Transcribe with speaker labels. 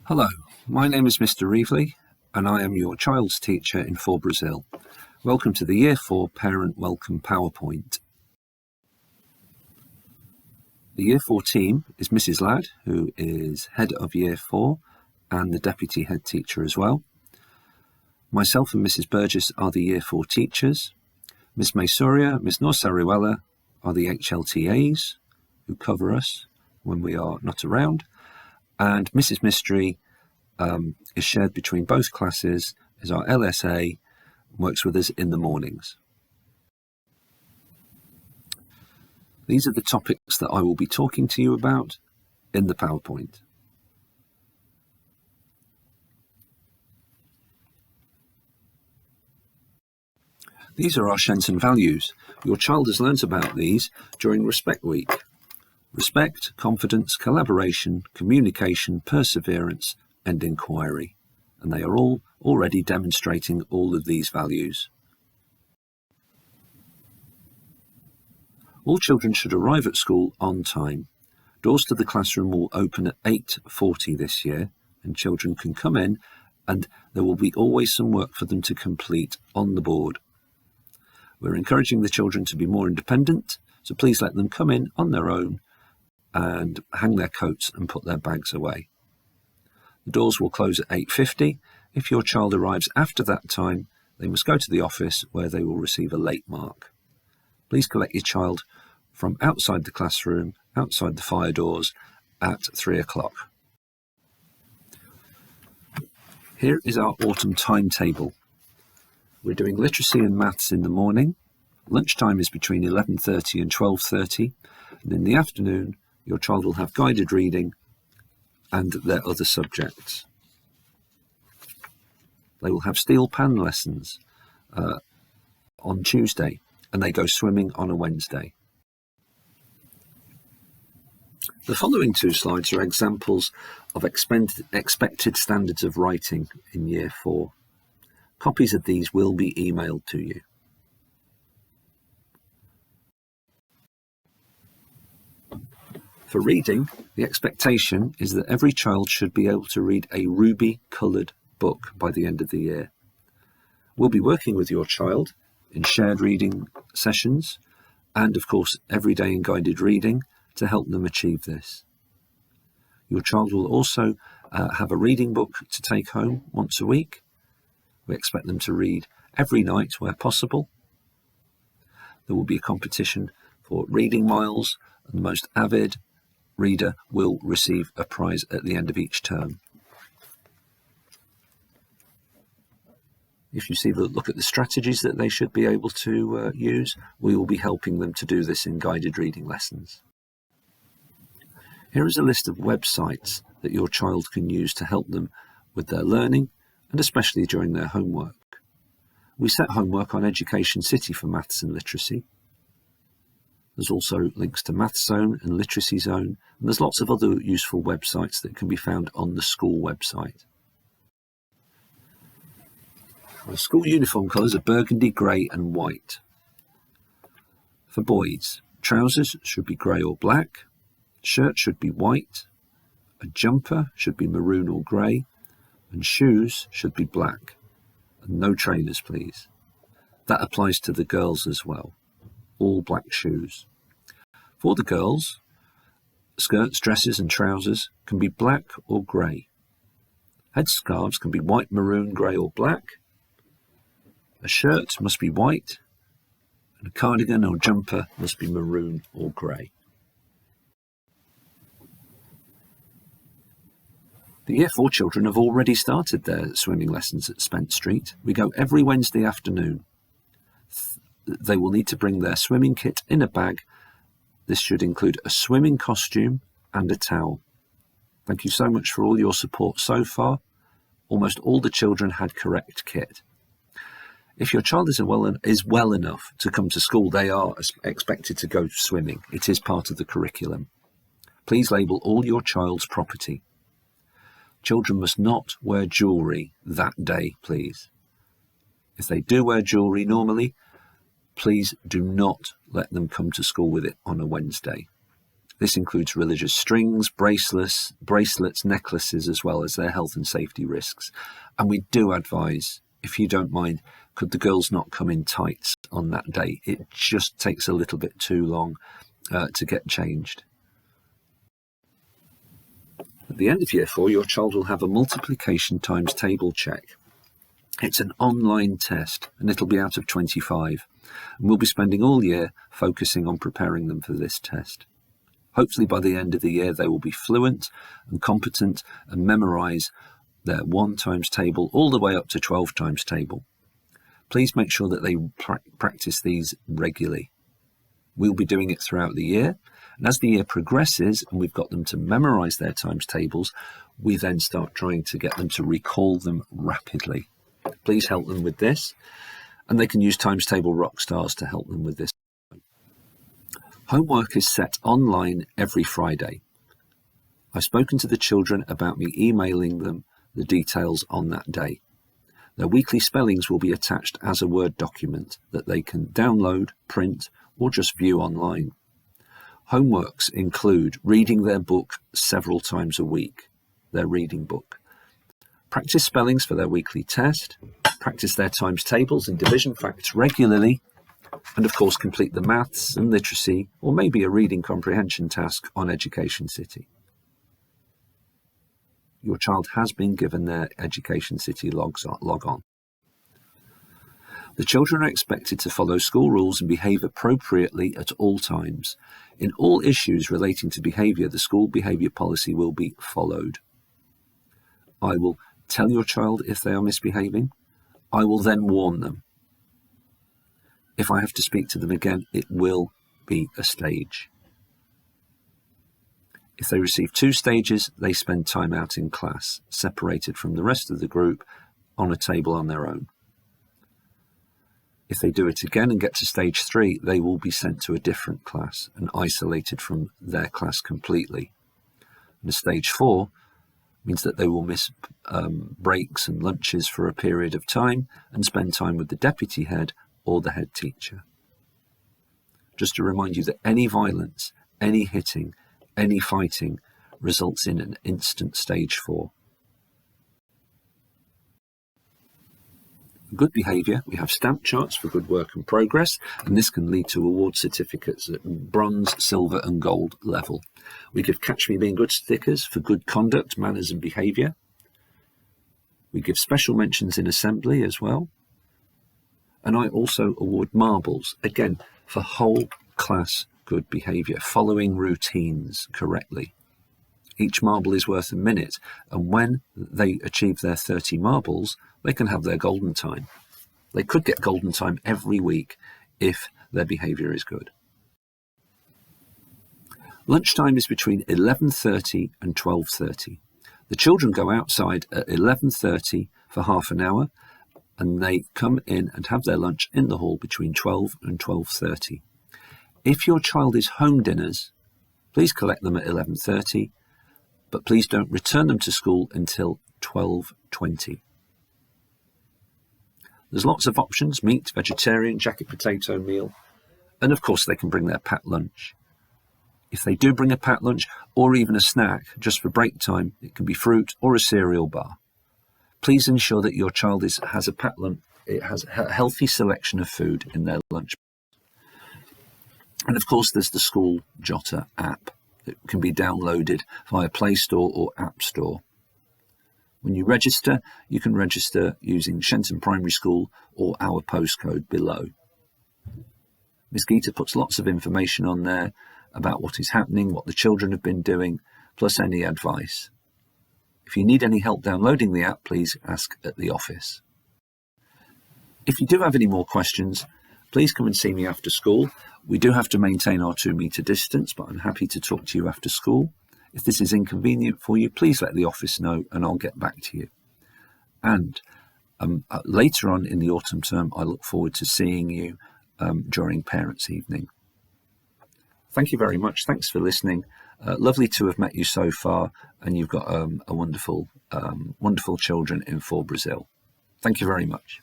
Speaker 1: Hello, my name is Mr. Reevely and I am your child's teacher in For Brazil. Welcome to the Year 4 Parent Welcome PowerPoint. The Year 4 team is Mrs. Ladd, who is Head of Year 4 and the Deputy Head Teacher as well. Myself and Mrs. Burgess are the Year 4 teachers. Ms. Maysoria, Ms. Norsariwella are the HLTAs who cover us when we are not around. And Mrs. Mystery is shared between both classes as our LSA, works with us in the mornings. These are the topics that I will be talking to you about in the PowerPoint. These are our Shenton values. Your child has learnt about these during Respect Week. Respect, confidence, collaboration, communication, perseverance, and inquiry. And they are all already demonstrating all of these values. All children should arrive at school on time. Doors to the classroom will open at 8:40 this year, and children can come in and there will be always some work for them to complete on the board. We're encouraging the children to be more independent, so please let them come in on their own and hang their coats and put their bags away. The doors will close at 8:50. If your child arrives after that time, they must go to the office where they will receive a late mark. Please collect your child from outside the classroom, outside the fire doors at 3 o'clock. Here is our autumn timetable. We're doing literacy and maths in the morning. Lunchtime is between 11:30 and 12:30, and in the afternoon your child will have guided reading and their other subjects. They will have steel pan lessons on Tuesday, and they go swimming on a Wednesday. The following two slides are examples of expected standards of writing in Year 4. Copies of these will be emailed to you. For reading, the expectation is that every child should be able to read a ruby-coloured book by the end of the year. We'll be working with your child in shared reading sessions and, of course, every day in guided reading to help them achieve this. Your child will also have a reading book to take home once a week. We expect them to read every night where possible. There will be a competition for reading miles, and the most avid reader will receive a prize at the end of each term. If you look at the strategies that they should be able to use, we will be helping them to do this in guided reading lessons. Here is a list of websites that your child can use to help them with their learning and especially during their homework. We set homework on Education City for maths and literacy. There's also links to Math Zone and Literacy Zone, and there's lots of other useful websites that can be found on the school website. The school uniform colours are burgundy, grey and white. For boys, trousers should be grey or black, shirt should be white, a jumper should be maroon or grey, and shoes should be black. And no trainers, please. That applies to the girls as well. All black shoes. For the girls, skirts, dresses and trousers can be black or grey. Headscarves can be white, maroon, grey or black. A shirt must be white, and a cardigan or jumper must be maroon or grey. The Year 4 children have already started their swimming lessons at Spence Street. We go every Wednesday afternoon. They will need to bring their swimming kit in a bag. This should include a swimming costume and a towel. Thank you so much for all your support so far. Almost all the children had correct kit. If your child is well enough to come to school, they are expected to go swimming. It is part of the curriculum. Please label all your child's property. Children must not wear jewellery that day, please. If they do wear jewellery normally, please do not let them come to school with it on a Wednesday. This includes religious strings, bracelets, necklaces, as well as their health and safety risks. And we do advise, if you don't mind, could the girls not come in tights on that day? It just takes a little bit too long to get changed. At the end of year 4, your child will have a multiplication times table check. It's an online test and it'll be out of 25. And we'll be spending all year focusing on preparing them for this test. Hopefully by the end of the year they will be fluent and competent and memorise their 1 times table all the way up to 12 times table. Please make sure that they practice these regularly. We'll be doing it throughout the year, and as the year progresses and we've got them to memorise their times tables, we then start trying to get them to recall them rapidly. Please help them with this, and they can use Times Table Rockstars to help them with this. Homework is set online every Friday. I've spoken to the children about me emailing them the details on that day. Their weekly spellings will be attached as a Word document that they can download, print, or just view online. Homeworks include reading their book several times a week, their reading book. Practice spellings for their weekly test, practice their times tables and division facts regularly, and of course complete the maths and literacy or maybe a reading comprehension task on Education City. Your child has been given their Education City log on. The children are expected to follow school rules and behave appropriately at all times. In all issues relating to behaviour, the school behaviour policy will be followed. I will tell your child if they are misbehaving. I will then warn them. If I have to speak to them again, it will be a stage. If they receive 2 stages, they spend time out in class, separated from the rest of the group on a table on their own. If they do it again and get to stage 3, they will be sent to a different class and isolated from their class completely. And stage 4 means that they will miss breaks and lunches for a period of time and spend time with the deputy head or the head teacher. Just to remind you that any violence, any hitting, any fighting results in an instant stage 4. Good behaviour, we have stamp charts for good work and progress, and this can lead to award certificates at bronze, silver and gold level. We give Catch Me Being Good stickers for good conduct, manners and behaviour. We give special mentions in assembly as well. And I also award marbles, again, for whole class good behaviour, following routines correctly. Each marble is worth a minute, and when they achieve their 30 marbles, they can have their golden time. They could get golden time every week if their behaviour is good. Lunchtime is between 11:30 and 12:30. The children go outside at 11:30 for half an hour, and they come in and have their lunch in the hall between 12 and 12:30. If your child is home dinners, please collect them at 11:30, but please don't return them to school until 12:20. There's lots of options: meat, vegetarian, jacket potato meal, and of course they can bring their packed lunch. If they do bring a packed lunch or even a snack just for break time, it can be fruit or a cereal bar. Please ensure that your child has a packed lunch. It has a healthy selection of food in their lunch. And of course there's the school Jotter app that can be downloaded via Play Store or App Store. When you register, you can register using Shenton Primary School or our postcode below. Ms. Geeta puts lots of information on there about what is happening, what the children have been doing, plus any advice. If you need any help downloading the app, please ask at the office. If you do have any more questions, please come and see me after school. We do have to maintain our 2-metre distance, but I'm happy to talk to you after school. If this is inconvenient for you, please let the office know and I'll get back to you. And later on in the autumn term, I look forward to seeing you during Parents' Evening. Thank you very much. Thanks for listening. Lovely to have met you so far, and you've got a wonderful children in For Brazil. Thank you very much.